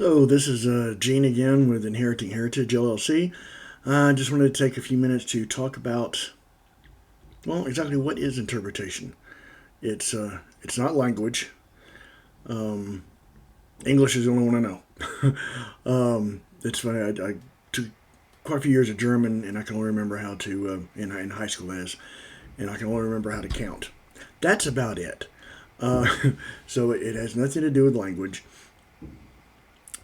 Hello, this is Gene again with Inheriting Heritage LLC. I just wanted to take a few minutes to talk about, well, exactly what is interpretation. It's not language. English is the only one I know. It's funny. I took quite a few years of German, and I can only remember how to in high school as, and I can only remember how to count. That's about it. Uh, so it has nothing to do with language.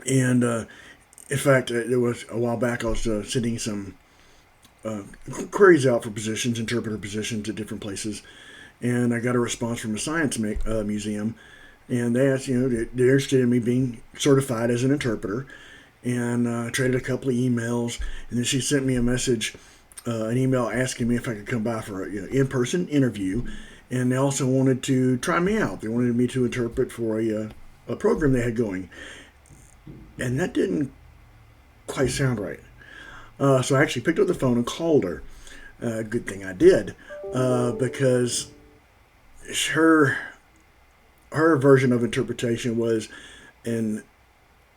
And in fact, it was a while back. I was sending some uh, queries out for positions, interpreter positions at different places, and I got a response from a science museum, and they asked, they're interested in me being certified as an interpreter, and traded a couple of emails, and then she sent me a message, an email asking me if I could come by for a in-person interview, and they also wanted to try me out. They wanted me to interpret for a program they had going, and that didn't quite sound right. So I actually picked up the phone and called her. Good thing I did, because her her version of interpretation was an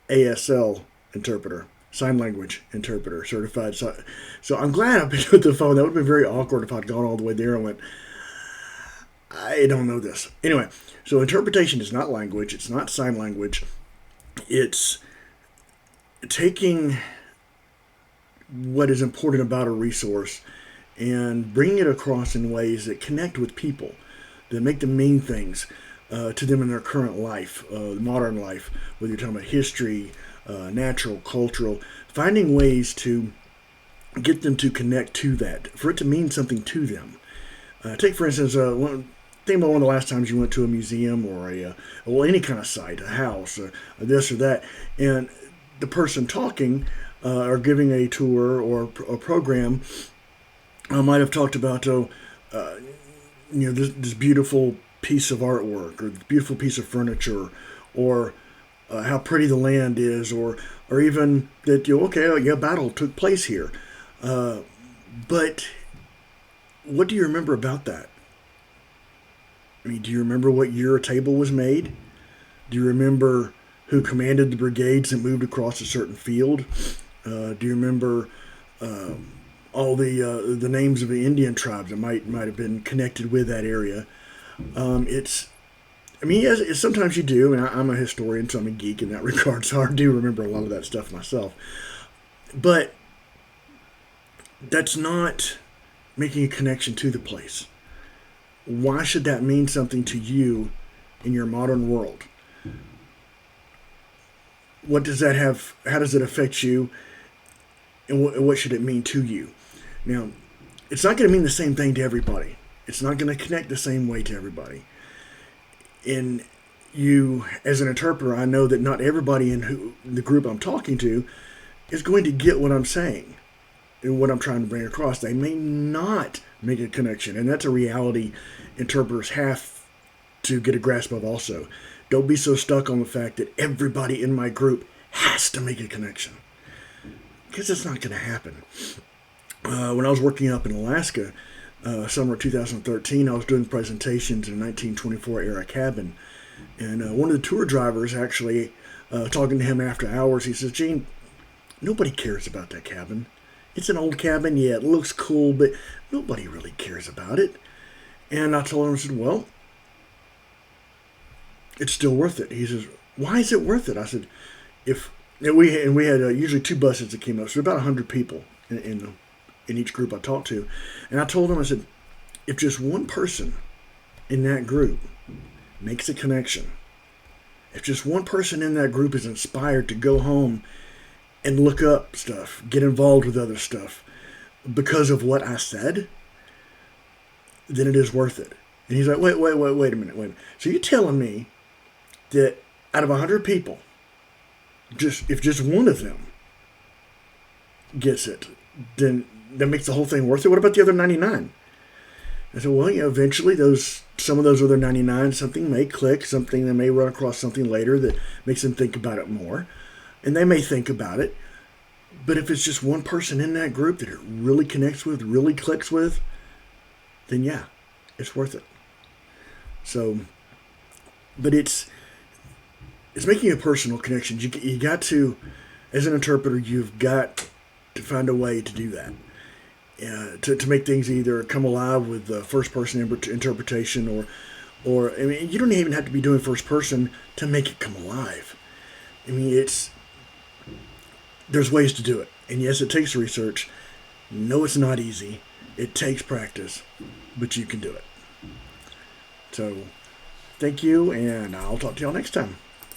ASL interpreter, sign language interpreter, certified. So I'm glad I picked up the phone. That would have been very awkward if I'd gone all the way there and went, I don't know this. Anyway, so interpretation is not language. It's not sign language. It's taking what is important about a resource and bringing it across in ways that connect with people, that make them mean things to them in their current life, modern life, whether you're talking about history, natural, cultural, finding ways to get them to connect to that, for it to mean something to them. Take, for instance, think about one of the last times you went to a museum or well, any kind of site, a house, or this or that, and the person talking or giving a tour or a program might have talked about this beautiful piece of artwork or this beautiful piece of furniture or how pretty the land is or even that battle took place here, but what do you remember about that? I mean, do you remember what year a table was made? Do you remember who commanded the brigades that moved across a certain field? Do you remember all the names of the Indian tribes that might have been connected with that area? It's I mean, yes, sometimes you do. I mean, I'm a historian, so I'm a geek in that regard, so I do remember a lot of that stuff myself. But that's not making a connection to the place. Why should that mean something to you in your modern world? What does that have? How does it affect you? And what should it mean to you? Now, it's not going to mean the same thing to everybody. It's not going to connect the same way to everybody. And you, as an interpreter, I know that not everybody in the group I'm talking to is going to get what I'm saying and what I'm trying to bring across. They may not make a connection, and that's a reality interpreters have to get a grasp of also. Don't be so stuck on the fact that everybody in my group has to make a connection, because it's not going to happen. When I was working up in Alaska, summer 2013, I was doing presentations in a 1924 era cabin, and one of the tour drivers actually, talking to him after hours, he says, "Gene, nobody cares about that cabin. It's an old cabin, yeah, it looks cool, but nobody really cares about it." And I told him, I said, "Well, it's still worth it." He says, "Why is it worth it?" I said, "If and we had usually two buses that came up, so about 100 people in each group I talked to, and I told him, I said, if just one person in that group makes a connection, if just one person in that group is inspired to go home and look up stuff, get involved with other stuff because of what I said, then it is worth it." And he's like, wait a minute. So you're telling me that out of 100 people, if just one of them gets it, then that makes the whole thing worth it? What about the other 99? I said, well, eventually some of those other 99, something may click, something they may run across something later that makes them think about it more, and they may think about it. But if it's just one person in that group that it really connects with, really clicks with, then yeah, it's worth it. So, but it's making a personal connection. You got to, as an interpreter, you've got to find a way to do that. To make things either come alive with the first person interpretation, or I mean, you don't even have to be doing first person to make it come alive. I mean, there's ways to do it, and yes, it takes research. No, it's not easy. It takes practice, but you can do it. So, thank you, and I'll talk to y'all next time.